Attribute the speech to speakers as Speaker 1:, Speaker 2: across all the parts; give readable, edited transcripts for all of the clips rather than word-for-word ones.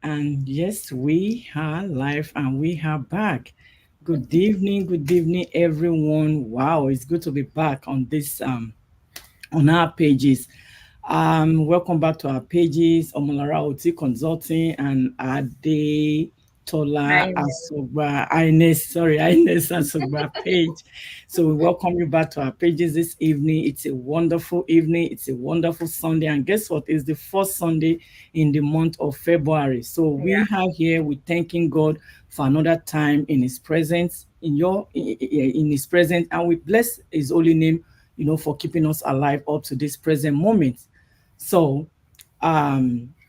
Speaker 1: And yes, we are live and we are back. Good evening, everyone. Wow, it's good to be back on this on our pages. Welcome back to our pages, Omolara Consulting and Adetola
Speaker 2: I know.
Speaker 1: Asogba, Ines Asogba page. So we welcome you back to our pages this evening. It's a wonderful evening. It's a wonderful Sunday. And guess what? It's the first Sunday in the month of February. So we
Speaker 2: Yeah.
Speaker 1: are here with thanking God for another time in his presence, in his presence, and we bless his holy name, for keeping us alive up to this present moment. So,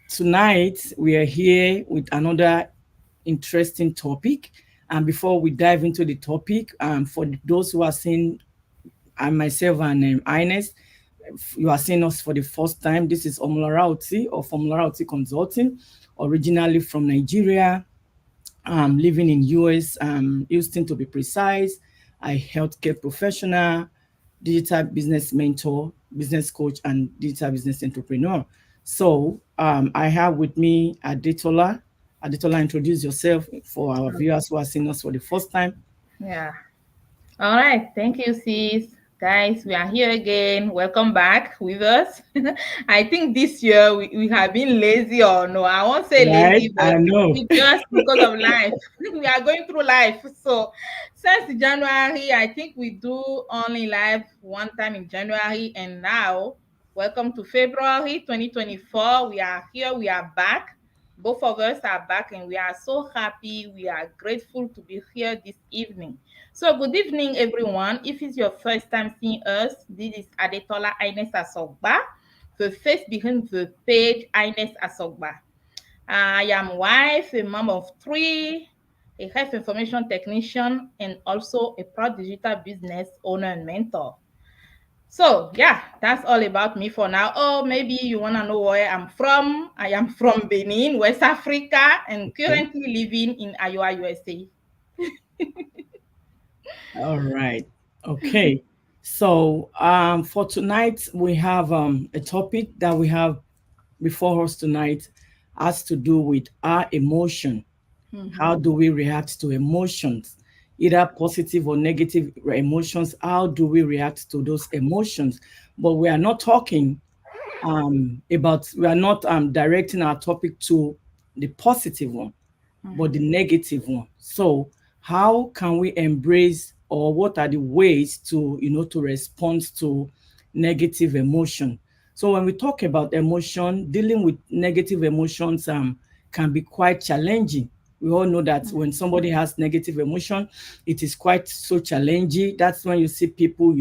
Speaker 1: tonight we are here with another interesting topic. And before we dive into the topic, for those who are seeing myself and Ines, if you are seeing us for the first time, this is Omolara or Omolara Consulting, originally from Nigeria, living in US, Houston to be precise. I healthcare professional, digital business mentor, business coach, and digital business entrepreneur. So I have with me Adetola. Adetola, introduce yourself for our viewers who are seeing us for the first time.
Speaker 2: Yeah. All right. Thank you, sis. Guys, we are here again. Welcome back with us. I think this year we have been lazy or no, I won't say
Speaker 1: Right?
Speaker 2: lazy,
Speaker 1: I
Speaker 2: but
Speaker 1: know.
Speaker 2: it's just because of life. We are going through life. So since January, I think we do only live one time in January. And now, welcome to February 2024. We are here. We are back. Both of us are back and we are so happy. We are grateful to be here this evening. So, good evening, everyone. If it's your first time seeing us, this is Adetola Ines Asogba, the face behind the page Ines Asogba. I am wife, a mom of three, a health information technician, and also a proud digital business owner and mentor. So, yeah, that's all about me for now. Oh, maybe you want to know where I'm from. I am from Benin, West Africa, and
Speaker 1: Okay.
Speaker 2: currently living in Iowa, USA.
Speaker 1: All right. Okay. So for tonight, we have a topic that we have before us tonight has to do with our emotion. How
Speaker 2: Mhm.
Speaker 1: do we react to emotions, either positive or negative emotions? How do we react to those emotions? But we are not talking we are not directing our topic to the positive one, but the
Speaker 2: Mhm.
Speaker 1: negative one. So how can we embrace, or what are the ways to to respond to negative emotion? So when we talk about emotion, dealing with negative emotions can be quite challenging. We all know that when somebody has negative emotion, it is quite so challenging. That's when you see people,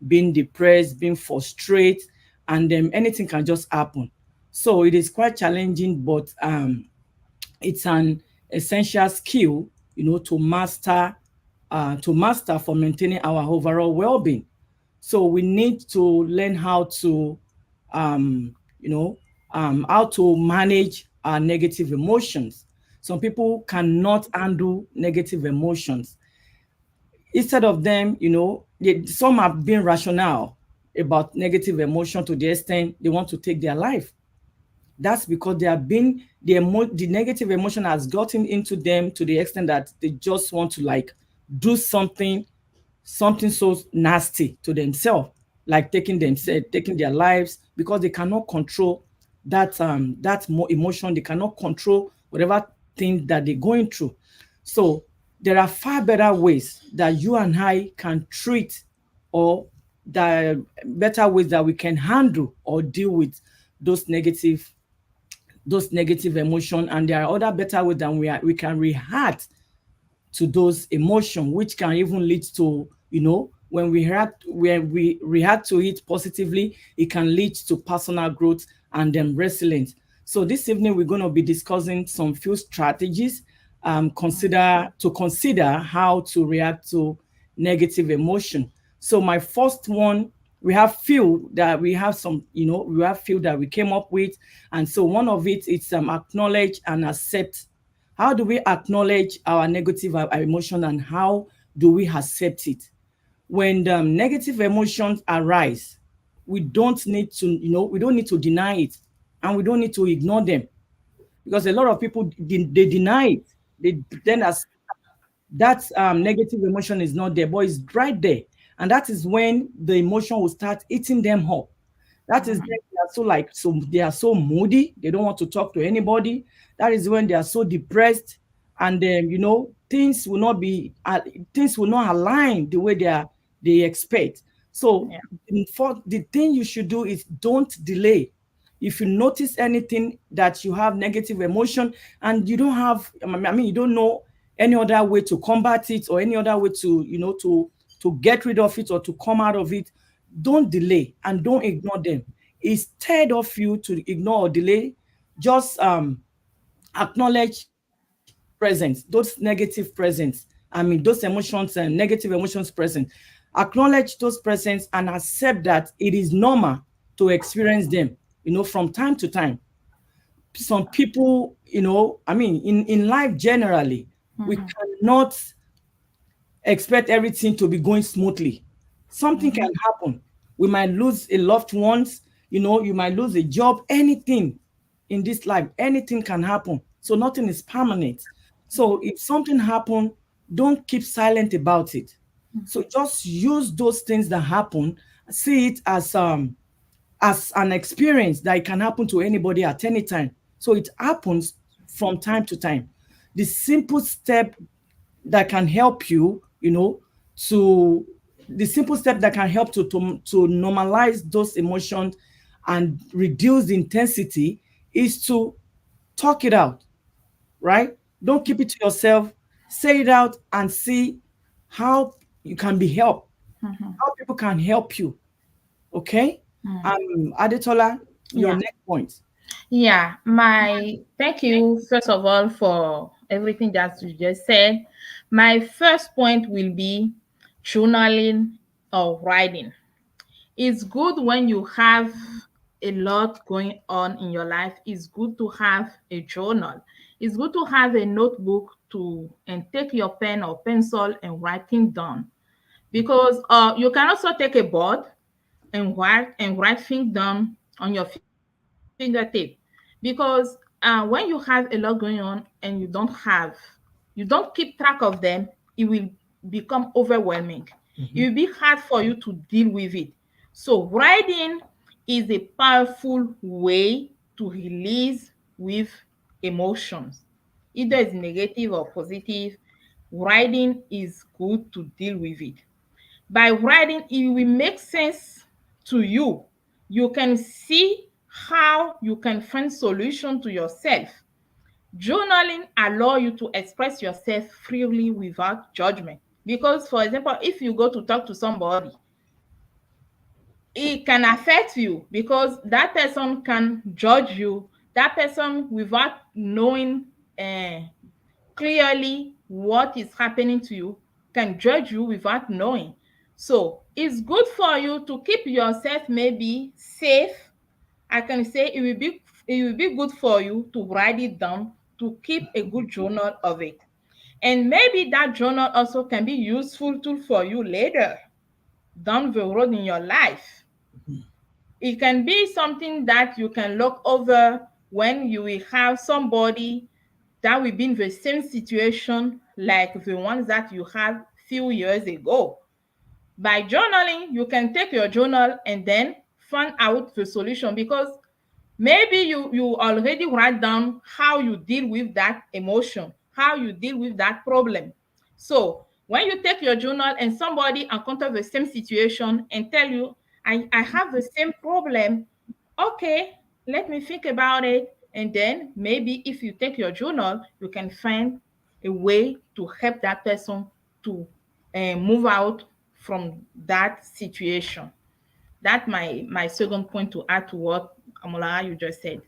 Speaker 1: being depressed, being frustrated, and then anything can just happen. So it is quite challenging, but it's an essential skill, to master for maintaining our overall well-being. So we need to learn um, you know, how to manage our negative emotions. Some people cannot handle negative emotions. Instead of them, some have been rational about negative emotion to the extent they want to take their life. That's because they have been the negative emotion has gotten into them to the extent that they just want to like do something so nasty to themselves, like taking their lives, because they cannot control that more emotion. They cannot control whatever thing that they're going through. So there are far better ways that you and I can treat, or the better ways that we can handle or deal with those negative those negative emotion. And there are other better ways that we can react to those emotion, which can even lead to, when we react to it positively, it can lead to personal growth and then resilience. So this evening we're going to be discussing some few strategies, consider how to react to negative emotion. So my first one, we have some, we have few that we came up with. And so one of it is acknowledge and accept. How do we acknowledge our negative emotion, and how do we accept it? When the negative emotions arise, we don't need to deny it, and we don't need to ignore them. because a lot of people they deny it. They pretend as that negative emotion is not there, but it's right there. And that is when the emotion will start eating them up. That is when they are so like, so they are so moody, they don't want to talk to anybody. That is when they are so depressed, and then things will not be things will not align the way they expect. So
Speaker 2: Yeah.
Speaker 1: for the thing you should do is don't delay. If you notice anything that you have negative emotion and you don't have, I mean, you don't know any other way to combat it or any other way to, to get rid of it or to come out of it, don't delay and don't ignore them. Instead of you to ignore or delay, just acknowledge presence, those negative presence. I mean, those emotions and negative emotions present. Acknowledge those presence and accept that it is normal to experience them, from time to time. Some people, I mean, in life generally, we
Speaker 2: Mhm.
Speaker 1: cannot expect everything to be going smoothly. Something
Speaker 2: Mhm.
Speaker 1: can happen. We might lose a loved ones, you might lose a job, anything in this life, anything can happen. So nothing is permanent. So if something happen, don't keep silent about it. So just use those things that happen, see it as an experience that it can happen to anybody at any time. So it happens from time to time. The simple step that can help you, to the simple step that can help to normalize those emotions and reduce the intensity is to talk it out, right? Don't keep it to yourself. Say it out and see how you can be helped,
Speaker 2: Mhm.
Speaker 1: how people can help you. Okay?
Speaker 2: Mm.
Speaker 1: Adetola, your
Speaker 2: Yeah.
Speaker 1: next point.
Speaker 2: Yeah. My thank you first of all for everything that you just said. My first point will be journaling or writing. It's good when you have a lot going on in your life. It's good to have a journal. It's good to have a notebook to and take your pen or pencil and writing down, because you can also take a board and write things down on your fingertip, because when you have a lot going on and you don't keep track of them, it will become overwhelming. It will
Speaker 1: Mhm.
Speaker 2: be hard for you to deal with it. So writing is a powerful way to release with emotions, either it's negative or positive. Writing is good to deal with it. By writing, it will make sense to you. You can see how you can find solution to yourself. Journaling allow you to express yourself freely without judgment. Because, for example, if you go to talk to somebody, it can affect you because that person can judge you. That person, without knowing uh, clearly what is happening to you, can judge you without knowing. So it's good for you to keep yourself maybe safe. I can say it will be good for you to write it down, to keep a good journal of it. And maybe that journal also can be useful tool for you later down the road in your life. It can be something that you can look over when you will have somebody that will be in the same situation like the ones that you had few years ago. By journaling, you can take your journal and then find out the solution, because maybe you already write down how you deal with that emotion, how you deal with that problem. So when you take your journal and somebody encounter the same situation and tell you, I have the same problem, okay, let me think about it. And then maybe if you take your journal, you can find a way to help that person to move out from that situation. That's my second point to add to what Amolara you just said.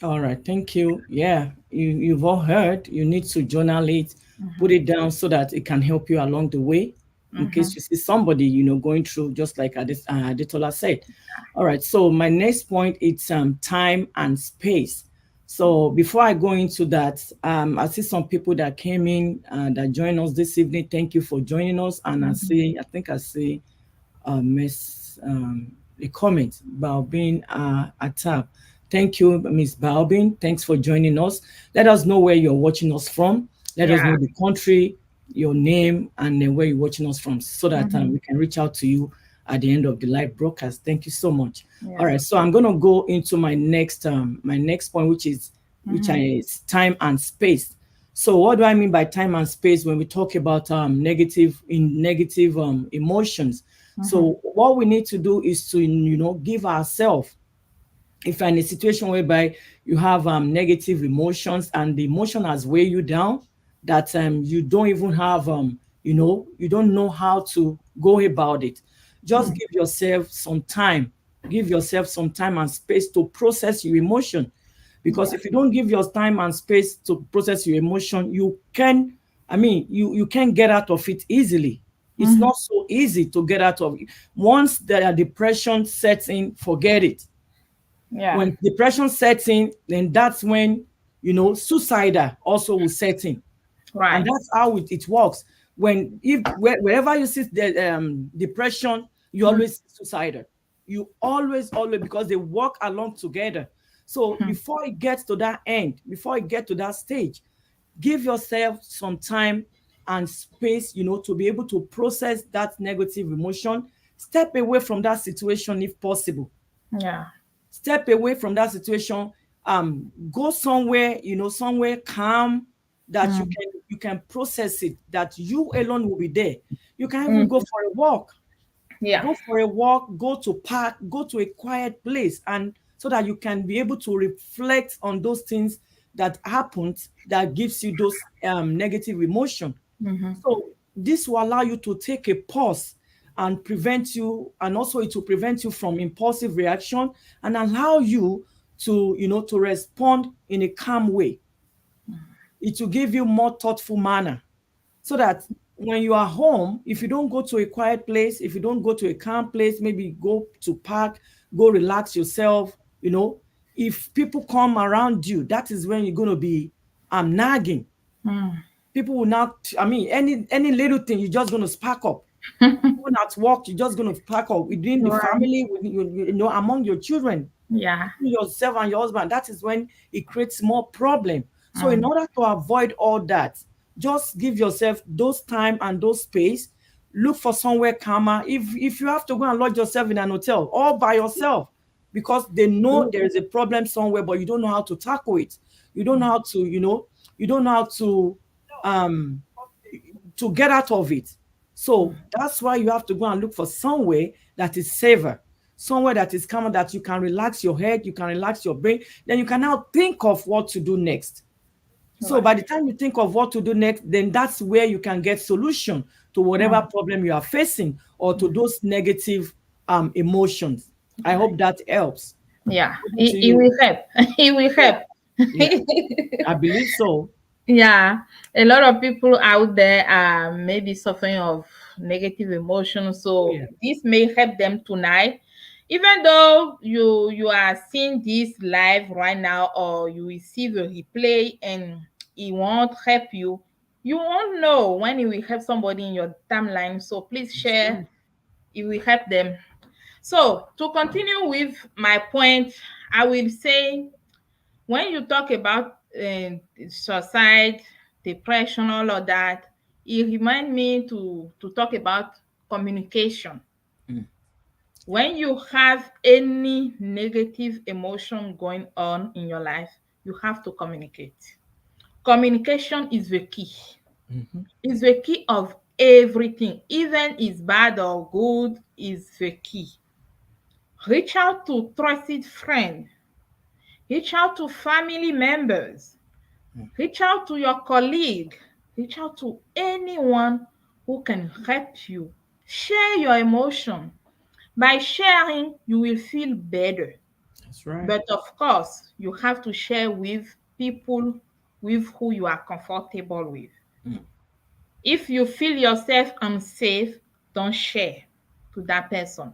Speaker 1: All right, thank you. Yeah, you've all heard. You need to journal it, put
Speaker 2: Mm-hmm.
Speaker 1: it down so that it can help you along the way in
Speaker 2: Mm-hmm.
Speaker 1: case you see somebody, going through just like Adetola said. All right, so my next point is time and space. So before I go into that, I see some people that came in that joined us this evening. Thank you for joining us. And I see miss a comment about being attacked. Thank you, Miss Balbin. Thanks for joining us. Let us know where you're watching us from. Let us
Speaker 2: Yeah.
Speaker 1: know the country, your name, and then where you're watching us from, so that
Speaker 2: Mm-hmm.
Speaker 1: we can reach out to you at the end of the live broadcast. Thank you so much. All
Speaker 2: Yeah.
Speaker 1: right, so I'm gonna go into my next point, which
Speaker 2: Mm-hmm.
Speaker 1: is time and space. So what do I mean by time and space when we talk about negative emotions?
Speaker 2: Mm-hmm.
Speaker 1: So what we need to do is to give ourselves, if you're in a situation whereby you have negative emotions and the emotion has weighed you down, that you don't even have you don't know how to go about it, just
Speaker 2: Mm.
Speaker 1: give yourself some time and space to process your emotion. Because
Speaker 2: Yeah.
Speaker 1: if you don't give your time and space to process your emotion, you can get out of it easily. It's
Speaker 2: Mm-hmm.
Speaker 1: not so easy to get out of it. Once the depression sets in, forget it.
Speaker 2: Yeah.
Speaker 1: When depression sets in, then that's when suicidal also will set in. And
Speaker 2: Right.
Speaker 1: that's how it works. Wherever you see the depression, you always see suicidal. You always, because they work along together. So
Speaker 2: Mm-hmm.
Speaker 1: before it gets to that end, before it gets to that stage, give yourself some time and space, to be able to process that negative emotion. Step away from that situation if possible.
Speaker 2: Yeah.
Speaker 1: Step away from that situation. Go somewhere, somewhere calm, that
Speaker 2: Mm.
Speaker 1: you can process it, that you alone will be there. You can even go
Speaker 2: Mm.
Speaker 1: for a walk.
Speaker 2: Yeah.
Speaker 1: Go for a walk, go to park, go to a quiet place, and so that you can be able to reflect on those things that happened, that gives you those negative emotion.
Speaker 2: Mm-hmm.
Speaker 1: So this will allow you to take a pause and prevent you, and also it will prevent you from impulsive reaction, and allow you to, to respond in a calm way. It will give you more thoughtful manner, so that when you are home, if you don't go to a quiet place, if you don't go to a calm place, maybe go to park, go relax yourself, if people come around you, that is when you're going to be nagging.
Speaker 2: Mm.
Speaker 1: People will not, any little thing, you're just going to spark up. Even at work, you're just going to spark up within the
Speaker 2: Right.
Speaker 1: family, among your children,
Speaker 2: Yeah.
Speaker 1: yourself and your husband. That is when it creates more problem. So in
Speaker 2: Mm.
Speaker 1: order to avoid all that, just give yourself those time and those space. Look for somewhere calmer. If you have to go and lodge yourself in an hotel all by yourself, because they know there is a problem somewhere, but you don't know how to tackle it. You don't know how to, you don't know how um to get out of it. So that's why you have to go and look for somewhere that is safer, somewhere that is calmer, that you can relax your head, you can relax your brain. Then you can now think of what to do next. So
Speaker 2: Right.
Speaker 1: by the time you think of what to do next, then that's where you can get solution to whatever
Speaker 2: Mm.
Speaker 1: problem you are facing, or to those negative emotions. I hope that helps.
Speaker 2: Yeah.
Speaker 1: Over to
Speaker 2: It
Speaker 1: you.
Speaker 2: will help. It will
Speaker 1: Yeah,
Speaker 2: help.
Speaker 1: yeah. I believe so.
Speaker 2: Yeah, a lot of people out there are maybe suffering of negative emotions,
Speaker 1: Oh
Speaker 2: so
Speaker 1: yeah.
Speaker 2: this may help them tonight. Even though you are seeing this live right now, or you will see the replay and it won't help you, you won't know when it will help somebody in your timeline. So please
Speaker 1: That's
Speaker 2: share,
Speaker 1: right.
Speaker 2: it will help them. So to continue with my point, I will say when you talk about suicide, depression, all of that, it remind me to talk about communication.
Speaker 1: Mm.
Speaker 2: When you have any negative emotion going on in your life, you have to communicate. Communication is the key.
Speaker 1: Mhm.
Speaker 2: Is the key of everything, even is bad or good, is the key. Reach out to trusted friend, reach out to family members,
Speaker 1: Mm.
Speaker 2: reach out to your colleague, reach out to anyone who can help you. Share your emotion. By sharing, you will feel better.
Speaker 1: That's right.
Speaker 2: But of course, you have to share with people with who you are comfortable with.
Speaker 1: Mm.
Speaker 2: If you feel yourself unsafe, don't share to that person.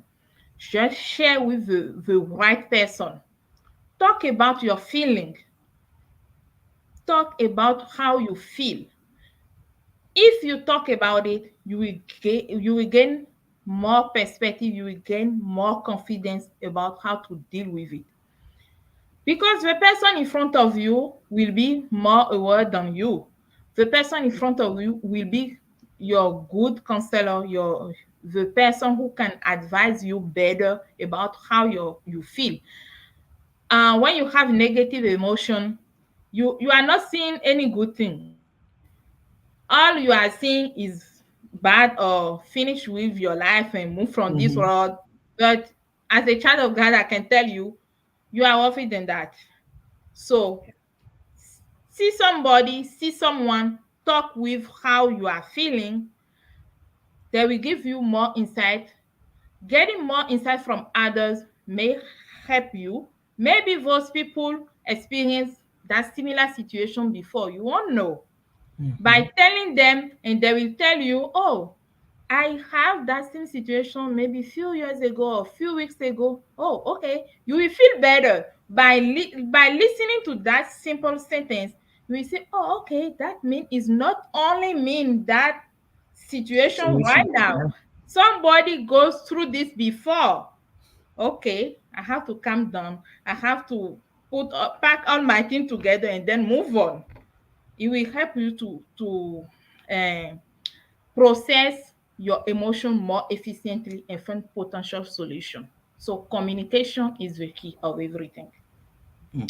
Speaker 2: Just share with the right person. Talk about your feeling. Talk about how you feel. If you talk about it, you will gain more perspective, you will gain more confidence about how to deal with it. Because the person in front of you will be more aware than you. The person in front of you will be your good counselor, your the person who can advise you better about how you feel. When you have negative emotion, you are not seeing any good thing. All you are seeing is bad or finish with your life and move from this
Speaker 1: Mm-hmm.
Speaker 2: world. But as a child of God, I can tell you are worthy than that. So see somebody, see someone, talk with how you are feeling. They will give you more insight. Getting more insight from others may help you. Maybe those people experience that similar situation before. You won't know.
Speaker 1: Mm-hmm.
Speaker 2: By telling them, and they will tell you, oh, I have that same situation maybe few years ago or few weeks ago. Oh, okay. You will feel better by listening to that simple sentence. You will say, oh, okay, that mean is not only mean that situation right
Speaker 1: Situation.
Speaker 2: now.
Speaker 1: Yeah.
Speaker 2: Somebody goes through this before. Okay, I have to calm down. I have to pack all my thing together and then move on. It will help you to uh, process your emotion more efficiently and find potential solution. So communication is the key of everything.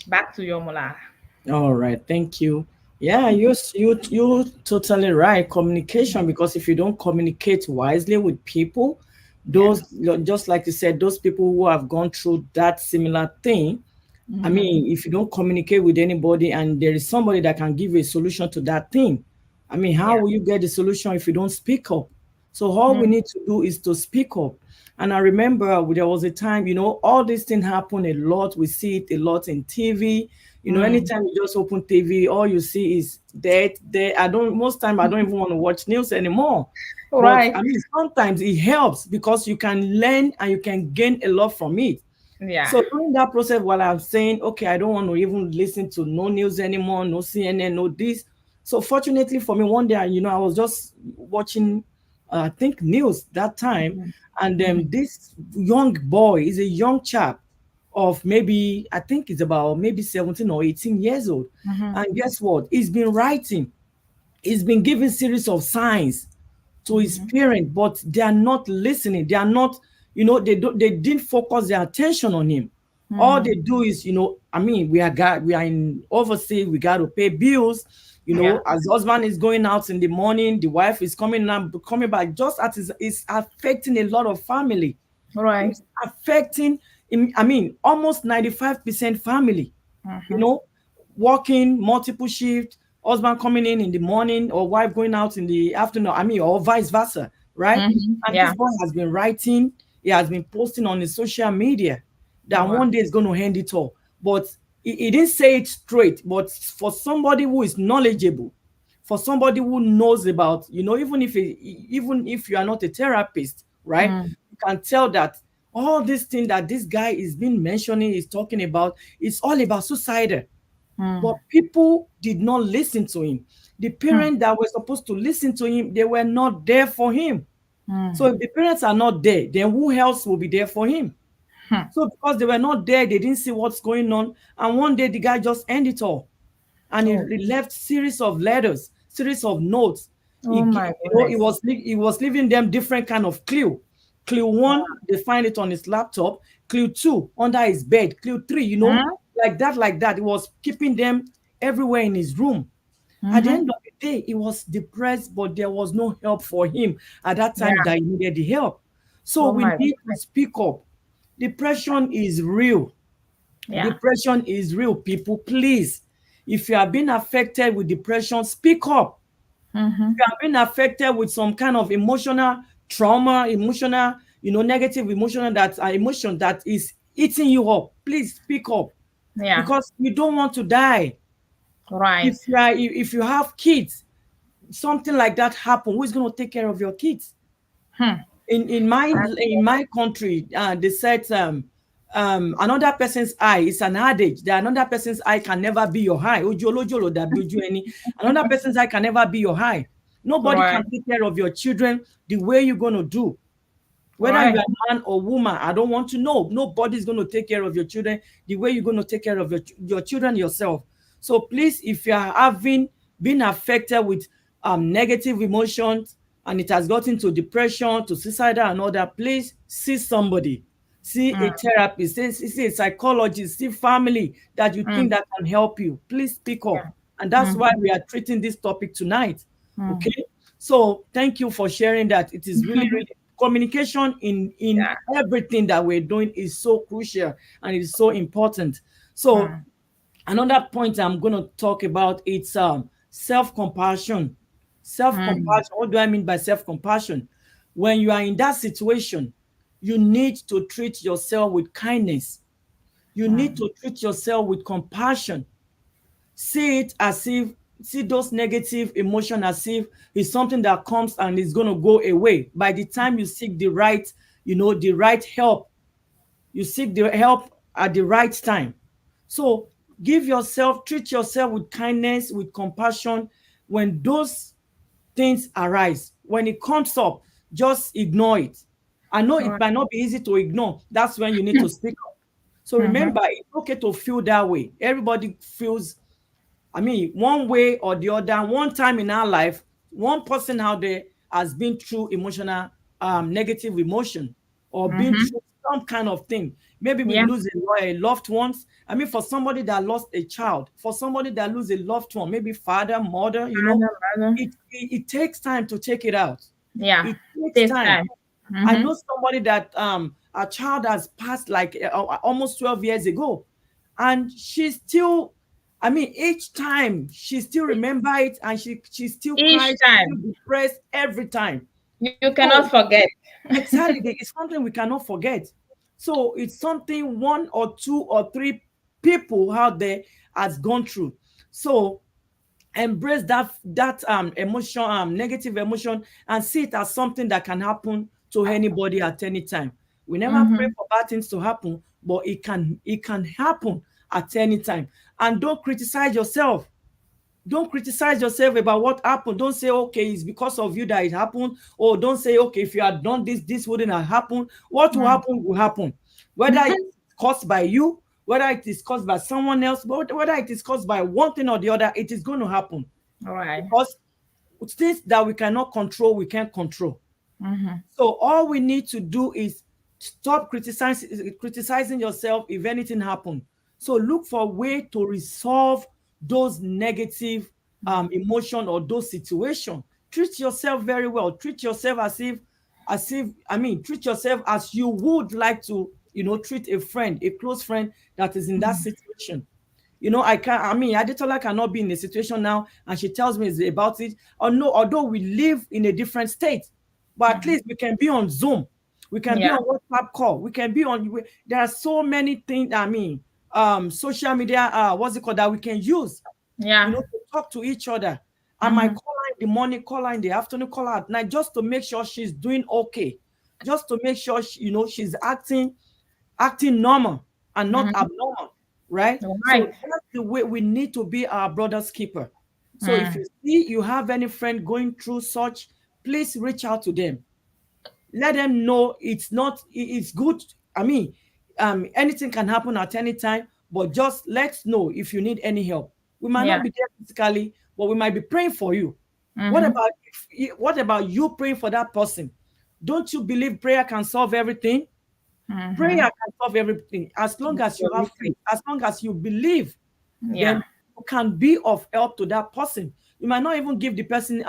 Speaker 2: Back to your Mola.
Speaker 1: All right, thank you. Yeah, you totally right. Communication, because if you don't communicate wisely with people,
Speaker 2: Yeah.
Speaker 1: those, just like you said, those people who have gone through that similar thing. I
Speaker 2: Mm-hmm.
Speaker 1: mean, if you don't communicate with anybody and there is somebody that can give you a solution to that thing, I mean, how
Speaker 2: Yeah.
Speaker 1: will you get the solution if you don't speak up? So all we
Speaker 2: Mm-hmm.
Speaker 1: need to do is to speak up. And I remember there was a time, all these things happen a lot. We see it a lot in TV. Anytime you just open TV, all you see is death, death. Most time I don't even want to watch news anymore. But
Speaker 2: Right.
Speaker 1: I mean, sometimes it helps because you can learn and you can gain a lot from it.
Speaker 2: Yeah.
Speaker 1: So during that process, while I'm saying, okay, I don't want to even listen to no news anymore, no CNN, no this. So fortunately for me, one day, I was just watching, I think news that time, and
Speaker 2: Mm-hmm.
Speaker 1: this young boy is a young chap of maybe, I think it's about maybe 17 or 18 years old.
Speaker 2: Mm-hmm.
Speaker 1: And guess what? He's been writing. He's been giving series of signs to his
Speaker 2: Mm-hmm.
Speaker 1: parents, but they are not listening. They are not, they didn't focus their attention on him. All they
Speaker 2: Mm-hmm.
Speaker 1: do is, I mean, we are in overseas, we got to pay bills.
Speaker 2: Yeah.
Speaker 1: As the husband is going out in the morning, the wife is coming back. Just as it's affecting a lot of family.
Speaker 2: Right.
Speaker 1: It's affecting, I mean, almost 95% family, you
Speaker 2: Mm-hmm.
Speaker 1: know, working multiple shifts, husband coming in the morning or wife going out in the afternoon, I mean, or vice versa, right?
Speaker 2: Mm-hmm.
Speaker 1: And this
Speaker 2: Yeah.
Speaker 1: boy has been writing, he has been posting on his social media that
Speaker 2: Wow.
Speaker 1: one day is going to end it all. But he didn't say it straight, but for somebody who is knowledgeable, for somebody who knows about, even if you are not a therapist, right?
Speaker 2: Mm.
Speaker 1: You can tell that all this thing that this guy is been mentioning, is talking about, is all about suicide. But
Speaker 2: Mm.
Speaker 1: people did not listen to him. The
Speaker 2: Mm.
Speaker 1: parents that were supposed to listen to him, they were not there for him. So
Speaker 2: Mm.
Speaker 1: if the parents are not there, then who else will be there for him?
Speaker 2: Mm.
Speaker 1: So because they were not there, they didn't see what's going on. And one day the guy just ended it all. And he,
Speaker 2: Oh.
Speaker 1: he left series of letters, series of notes.
Speaker 2: Oh my
Speaker 1: He
Speaker 2: goodness.
Speaker 1: was leaving them different kind of clue. Clue one, they find it on his laptop. Clue two, under his bed. Clue three,
Speaker 2: Mm.
Speaker 1: like that, like that. He was keeping them everywhere in his room. At the
Speaker 2: Mm-hmm.
Speaker 1: end of the day, he was depressed, but there was no help for him at that time
Speaker 2: Yeah.
Speaker 1: that he needed the help. So
Speaker 2: Oh
Speaker 1: we
Speaker 2: my
Speaker 1: need to
Speaker 2: goodness.
Speaker 1: speak up. Depression is real.
Speaker 2: Yeah.
Speaker 1: Depression is real, people. Please, if you have been affected with depression, speak up. If
Speaker 2: Mm-hmm.
Speaker 1: you have been affected with some kind of emotional trauma, emotional, negative emotion that is eating you up, please speak up
Speaker 2: Yeah.
Speaker 1: because you don't want to die.
Speaker 2: Right.
Speaker 1: If you have kids, something like that happen, who is going to take care of your kids?
Speaker 2: Hmm.
Speaker 1: In my country, they said another person's eye is an adage that another person's eye can never be your eye. Ojolo da bi oju eni. Another person's eye can never be your eye. Nobody can
Speaker 2: Right.
Speaker 1: take care of your children the way you're going to do. Whether you're
Speaker 2: Right.
Speaker 1: a man or woman, I don't want to know. Nobody's going to take care of your children the way you're going to take care of your children yourself. So please, if you are having been affected with negative emotions, and it has gotten to depression, to suicidal and all that, please see somebody. See a
Speaker 2: Mm,
Speaker 1: therapist, see a psychologist, see family that you think
Speaker 2: mm,
Speaker 1: that can help you. Please speak up.
Speaker 2: yeah.
Speaker 1: And that's why
Speaker 2: Mm-hmm.
Speaker 1: we are treating this topic tonight.
Speaker 2: Mm.
Speaker 1: Okay. So thank you for sharing that. It is really, really communication in
Speaker 2: Yeah.
Speaker 1: everything that we're doing is so crucial and it is so important. So
Speaker 2: Mm,
Speaker 1: another point I'm going to talk about, it's self-compassion.
Speaker 2: mm,
Speaker 1: Self-compassion, what do I mean by self-compassion? When you are in that situation, you need to treat yourself with kindness. You need
Speaker 2: mm.
Speaker 1: to treat yourself with compassion. See it as if, see those negative emotion as if it's something that comes and is going to go away by the time you seek the right, the right help. You seek the help at the right time. So treat yourself with kindness, with compassion. When those things arise, when it comes up, just ignore it. I know
Speaker 2: All
Speaker 1: it
Speaker 2: right.
Speaker 1: might not be easy to ignore. That's when you need to speak up. So
Speaker 2: Mm-hmm.
Speaker 1: remember, it's okay to feel that way. Everybody feels, I mean, one way or the other, one time in our life, one person out there has been through emotional, negative emotion, or been
Speaker 2: Mm-hmm.
Speaker 1: through some kind of thing. Maybe we
Speaker 2: Yeah.
Speaker 1: lose a loved ones. I mean, for somebody that lost a child, for somebody that lose a loved one, maybe father, mother,
Speaker 2: Mother, mother.
Speaker 1: it takes time to take it out.
Speaker 2: Yeah.
Speaker 1: It takes
Speaker 2: Takes
Speaker 1: time.
Speaker 2: time.
Speaker 1: I
Speaker 2: Mm-hmm.
Speaker 1: know somebody that a child has passed like almost 12 years ago, and she's still, I mean, each time she still remember it, and she still
Speaker 2: Each
Speaker 1: cries, still
Speaker 2: time
Speaker 1: depressed every time.
Speaker 2: you cannot
Speaker 1: So
Speaker 2: forget.
Speaker 1: exactly, it's something we cannot forget. So it's something one or two or three people out there has gone through. So embrace that emotion, negative emotion, and see it as something that can happen to anybody at any time. We never pray
Speaker 2: Mm-hmm.
Speaker 1: for bad things to happen, but it can happen at any time. And don't criticize yourself. Don't criticize yourself about what happened. Don't say, okay, it's because of you that it happened. Or don't say, okay, if you had done this, this wouldn't have happened. What will happen will happen. Whether it's caused by you, whether it is caused by someone else, but whether it is caused by one thing or the other, it is going to happen.
Speaker 2: All right.
Speaker 1: Because things that we cannot control, we can't control.
Speaker 2: Mm-hmm.
Speaker 1: So all we need to do is stop criticizing yourself if anything happened. So look for a way to resolve those negative emotion or those situations. Treat yourself very well. Treat yourself treat yourself as you would like to, treat a friend, a close friend that is in that situation. I can't, I mean, Adetola cannot be in a situation now and she tells me about it. Or no, although we live in a different state, but at
Speaker 2: Mm-hmm.
Speaker 1: least we can be on Zoom. We can be
Speaker 2: Yeah.
Speaker 1: on WhatsApp call. We can be on, there are so many things, social media, what's it called, that we can use,
Speaker 2: Yeah.
Speaker 1: to talk to each other. I might
Speaker 2: Mm-hmm.
Speaker 1: call her in the morning, call her in the afternoon, call her at night, just to make sure she's doing okay. Just to make sure, she's acting normal and not
Speaker 2: Mm-hmm.
Speaker 1: abnormal, right?
Speaker 2: All
Speaker 1: So
Speaker 2: right.
Speaker 1: that's the way we need to be our brother's keeper. So if
Speaker 2: Mm.
Speaker 1: you see you have any friend going through such, please reach out to them. Let them know it's not, it's good. I mean, anything can happen at any time, but just let's know if you need any help. We might
Speaker 2: Yeah.
Speaker 1: not be there physically, but we might be praying for you. What
Speaker 2: Mm-hmm.
Speaker 1: about what about you praying for that person? Don't you believe prayer can solve everything? Prayer
Speaker 2: Mm-hmm.
Speaker 1: can solve everything as long as you have
Speaker 2: Absolutely.
Speaker 1: faith, as long as you believe, then
Speaker 2: Yeah.
Speaker 1: you can be of help to that person. You might not even give the person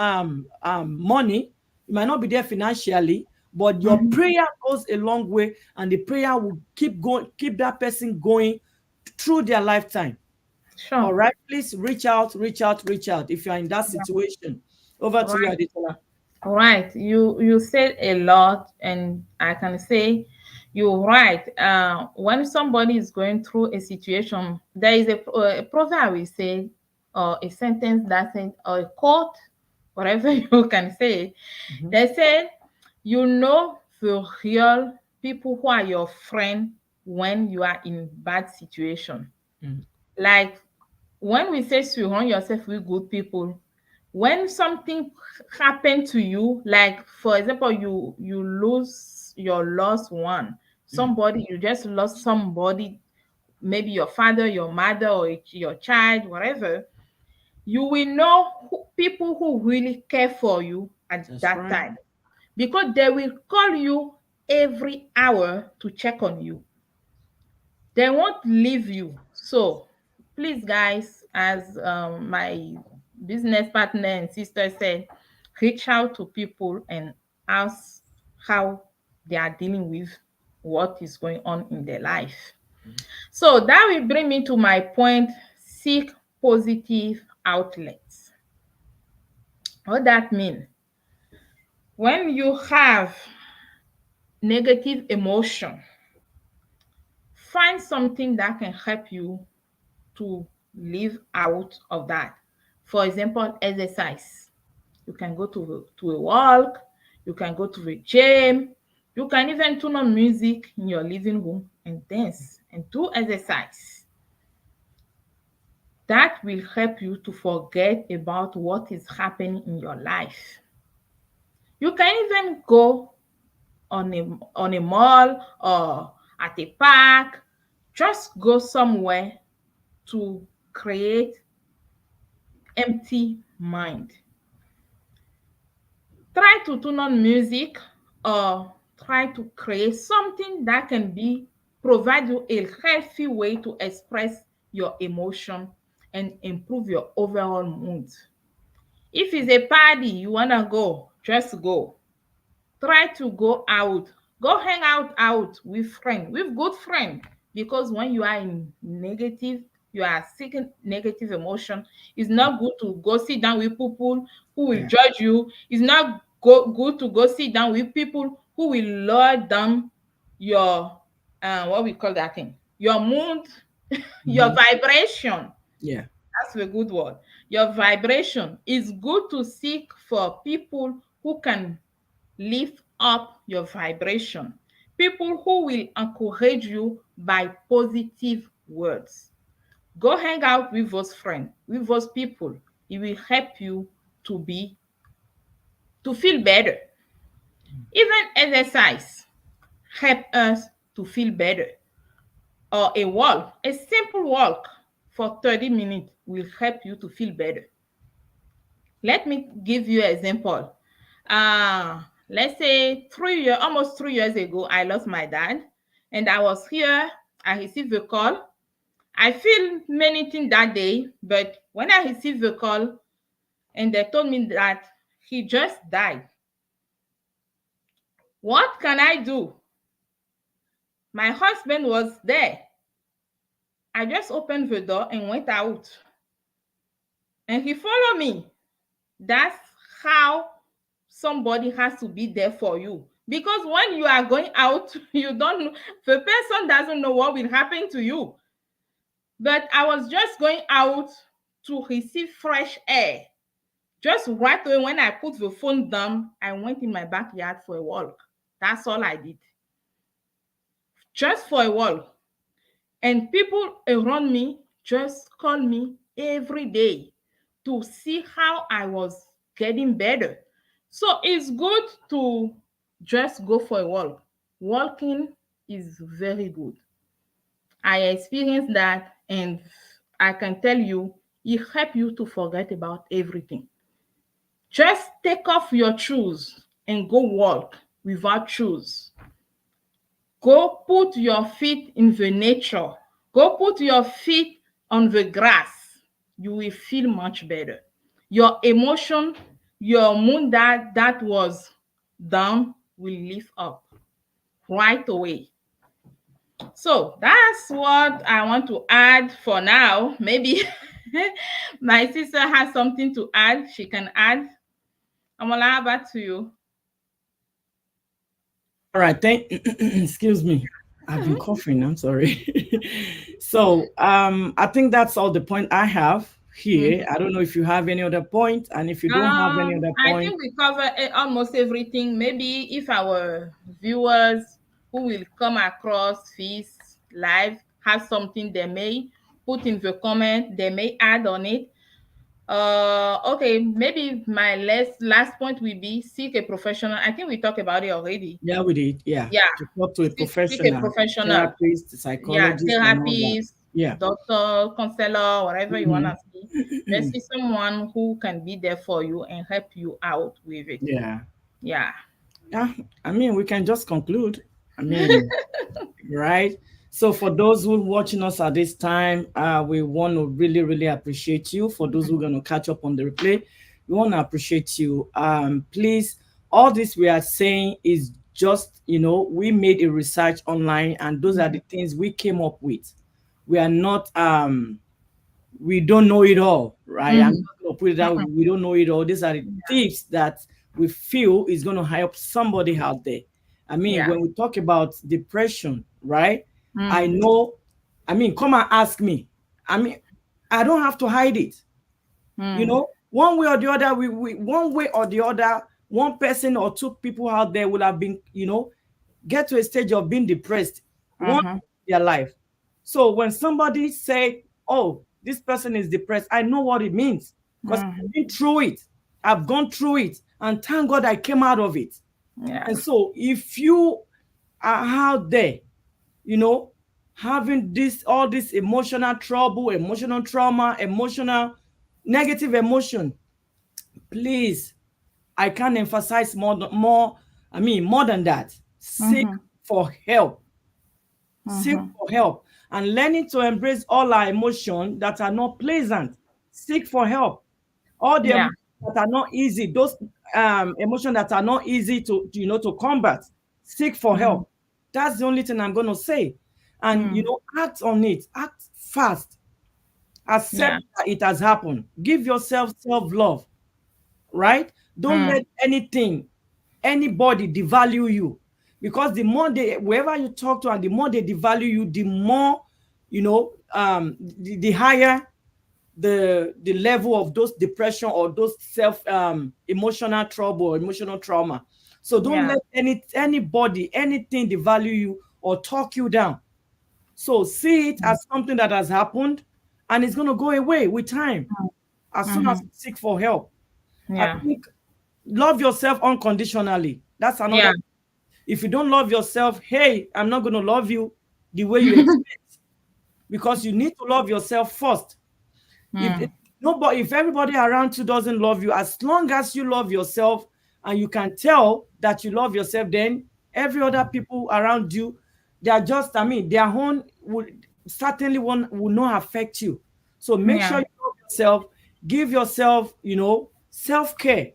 Speaker 1: money, you might not be there financially, but your
Speaker 2: Mm-hmm.
Speaker 1: prayer goes a long way, and the prayer will keep that person going through their lifetime. All
Speaker 2: Sure.
Speaker 1: right, please reach out, reach out, reach out if you are in that situation. Over
Speaker 2: All
Speaker 1: to you,
Speaker 2: right.
Speaker 1: Aditola.
Speaker 2: All right. You said a lot, and I can say you're right. When somebody is going through a situation, there is a proverb we say, or a sentence that says, or a quote, whatever you can say.
Speaker 1: Mhm,
Speaker 2: They say, you know the real people who are your friend when you are in bad situation.
Speaker 1: mhm,
Speaker 2: Like when we say surround yourself with good people, when something happen to you, like for example, you lose your lost one, somebody you just lost somebody, maybe your father, your mother, or your child, whatever, you will know people who really care for you at
Speaker 1: That's
Speaker 2: that
Speaker 1: right.
Speaker 2: time, because they will call you every hour to check on you. They won't leave you. So please, guys, as my business partner and sister said, reach out to people and ask how they are dealing with what is going on in their life. So that will bring me to my point: seek positive outlets. What that mean? When you have negative emotion, find something that can help you to live out of that. For example, exercise. You can go to a walk, you can go to the gym, you can even turn on music in your living room and dance and do exercise. That will help you to forget about what is happening in your life. You can even go on a mall or at a park. Just go somewhere to create empty mind. Try to tune on music or try to create something that can be provide you a healthy way to express your emotion and improve your overall mood. If it's a party you want to go, just go. Try to go out, go hang out with friend, with good friend, because when you are in negative, you are seeking negative emotion, it's not good to go sit down with people who will
Speaker 1: Yeah.
Speaker 2: judge you. It's not good to go sit down with people who will lower down your what we call that thing, your mood, your
Speaker 1: Hmm.
Speaker 2: vibration.
Speaker 1: Yeah.
Speaker 2: That's a good word. Your vibration is good to seek for people who can lift up your vibration. People who will encourage you by positive words. Go hang out with those friends, with those people. It will help you to be to feel better. Even exercise help us to feel better. Or a walk, a simple walk for 30 minutes will help you to feel better. Let me give you an example. Let's say 3 years, almost 3 years ago, I lost my dad, and I was here. I received a call. I feel many things that day, but when I received the call and they told me that he just died, what can I do? My husband was there. I just opened the door and went out, and he followed me. That's how somebody has to be there for you, because when you are going out you don't know, the person doesn't know what will happen to you. But I was just going out to receive fresh air. Just right away, when I put the phone down, I went in my backyard for a walk. That's all I did, just for a walk. And people around me just call me every day to see how I was getting better. So it's good to just go for a walk. Walking is very good. I experienced that, and I can tell you it helps you to forget about everything. Just take off your shoes and go walk without shoes. Go put your feet in the nature. Go put your feet on the grass. You will feel much better. Your emotion, your mood that was down will lift up right away. So that's what I want to add for now. Maybe my sister has something to add. She can add. Amola, back to you.
Speaker 1: All right. Thank. Excuse me. I've been coughing. I'm sorry. So, I think that's all the point I have here.
Speaker 2: Mhm.
Speaker 1: I don't know if you have any other point, and if you don't have any other
Speaker 2: I
Speaker 1: point,
Speaker 2: think we cover almost everything. Maybe if our viewers who will come across this live have something they may put in the comment, they may add on it. Okay, maybe my last point will be seek a professional. I think we talked about it already.
Speaker 1: Yeah, we did. Yeah,
Speaker 2: Yeah,
Speaker 1: to talk to a
Speaker 2: seek a
Speaker 1: professional,
Speaker 2: professional.
Speaker 1: therapist,
Speaker 2: Yeah,
Speaker 1: psychologist, and all that.
Speaker 2: therapist,
Speaker 1: Yeah.
Speaker 2: doctor, counselor, whatever you want
Speaker 1: Hmm.
Speaker 2: to see. Let's see someone who can be there for you and help you out with it.
Speaker 1: Yeah.
Speaker 2: Yeah.
Speaker 1: Yeah. I mean, we can just conclude. I mean, right? So for those who are watching us at this time, we want to really, really appreciate you. For those who are going to catch up on the replay, we want to appreciate you. Please, all this we are saying is just, we made a research online, and those are the things we came up with. We are not we don't know it all, right? I'm
Speaker 2: Mm-hmm.
Speaker 1: just gonna put it that way. We don't know it all. These are the tips that we feel is gonna help somebody out there. I mean,
Speaker 2: Yeah.
Speaker 1: when we talk about depression, right? I
Speaker 2: Mm.
Speaker 1: know, I mean, come and ask me. I mean, I don't have to hide it.
Speaker 2: Mm.
Speaker 1: One way or the other, one way or the other, one person or two people out there will have been, get to a stage of being depressed one
Speaker 2: Uh-huh.
Speaker 1: in their life. So when somebody say, "Oh, this person is depressed," I know what it means because I've
Speaker 2: Mm.
Speaker 1: been through it. I've gone through it, and thank God I came out of it.
Speaker 2: Yeah.
Speaker 1: And so, if you are out there, you know, having all this emotional trouble, emotional trauma, emotional negative emotion, please, I can't emphasize more than that. Seek
Speaker 2: Mm-hmm.
Speaker 1: for help. Seek
Speaker 2: Mm-hmm.
Speaker 1: for help. And learning to embrace all our emotions that are not pleasant. Seek for help. All the
Speaker 2: Yeah.
Speaker 1: emotions that are not easy, those emotions that are not easy to combat. Seek for
Speaker 2: Mm.
Speaker 1: help. That's the only thing I'm going to say. And
Speaker 2: Mm.
Speaker 1: act on it. Act fast. Accept
Speaker 2: Yeah.
Speaker 1: that it has happened. Give yourself self-love, right? Don't
Speaker 2: Mm.
Speaker 1: let anybody devalue you, because the more wherever you talk to, and the more they devalue you, the more, the higher the level of those depression or those self emotional trouble or emotional trauma. So don't
Speaker 2: Yeah.
Speaker 1: let anybody, anything devalue you or talk you down. So see it as something that has happened, and it's going to go away with time as soon as
Speaker 2: Mm-hmm.
Speaker 1: you seek for help. I
Speaker 2: Yeah.
Speaker 1: think love yourself unconditionally. That's another.
Speaker 2: Yeah.
Speaker 1: If you don't love yourself, hey, I'm not going to love you the way you expect, because you need to love yourself first. If
Speaker 2: Mm.
Speaker 1: if everybody around you doesn't love you, as long as you love yourself and you can tell that you love yourself, then every other people around you, they are just, I mean, their own would certainly one will not affect you. So make sure
Speaker 2: Yeah.
Speaker 1: you love yourself, give yourself, self-care.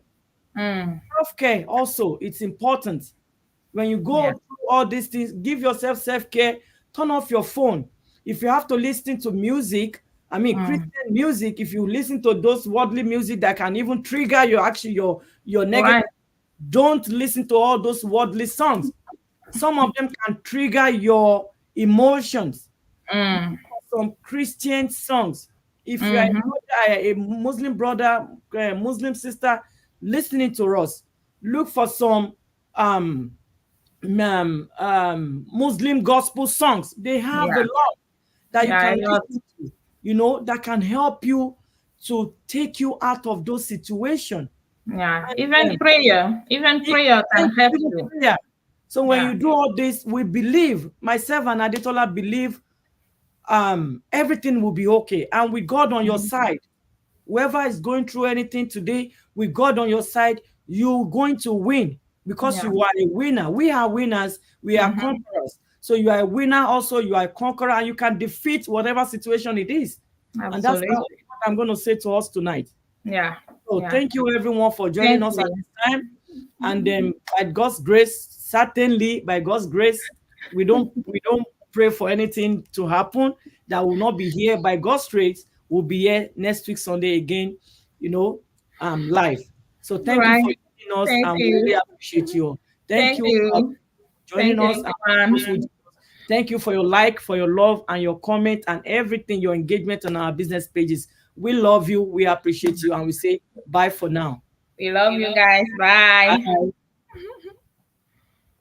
Speaker 2: Mm.
Speaker 1: Self-care also, it's important. When you go
Speaker 2: Yeah.
Speaker 1: through all these things, give yourself self-care. Turn off your phone. If you have to listen to music, I mean
Speaker 2: Mm.
Speaker 1: Christian music, if you listen to those worldly music that can even trigger your negative,
Speaker 2: Right.
Speaker 1: don't listen to all those worldly songs. Some of them can trigger your emotions.
Speaker 2: Mm.
Speaker 1: Some Christian songs. If you are
Speaker 2: Mm-hmm.
Speaker 1: a Muslim brother, a Muslim sister listening to us, look for some um Muslim gospel songs. They have a
Speaker 2: Yeah.
Speaker 1: lot that you
Speaker 2: Yeah.
Speaker 1: can
Speaker 2: A lot.
Speaker 1: listen to, that can help you to take you out of those situations.
Speaker 2: Yeah.
Speaker 1: And
Speaker 2: Even prayer can help
Speaker 1: even
Speaker 2: you.
Speaker 1: prayer. So when
Speaker 2: Yeah.
Speaker 1: you do all this, we believe, myself and Adetola believe, everything will be okay. And with God on your
Speaker 2: Mhm.
Speaker 1: side, whoever is going through anything today, with God on your side, you're going to win, because
Speaker 2: Yeah.
Speaker 1: you are a winner. We are winners. We are
Speaker 2: Mm-hmm.
Speaker 1: conquerors. So you are a winner also. You are a conqueror, and you can defeat whatever situation it is. And that's what
Speaker 2: Absolutely.
Speaker 1: I'm going to say to us tonight.
Speaker 2: Yeah.
Speaker 1: So
Speaker 2: Yeah.
Speaker 1: thank you everyone for joining
Speaker 2: Thank
Speaker 1: us at
Speaker 2: you.
Speaker 1: this time. And then by God's grace, certainly by God's grace, we don't pray for anything to happen that will not be here. By God's grace, we'll be here next week Sunday again, you know, live. So
Speaker 2: All
Speaker 1: thank you for
Speaker 2: right.
Speaker 1: joining us,
Speaker 2: Thank
Speaker 1: and we
Speaker 2: you.
Speaker 1: really appreciate you. Thank
Speaker 2: Thank
Speaker 1: you for
Speaker 2: you.
Speaker 1: joining
Speaker 2: Thank you,
Speaker 1: us, and
Speaker 2: everyone.
Speaker 1: those who thank you for your like, for your love, and your comment, and everything, your engagement on our business pages. We love you, we appreciate you, and we say bye for now.
Speaker 2: We love you guys. Bye.
Speaker 1: Bye.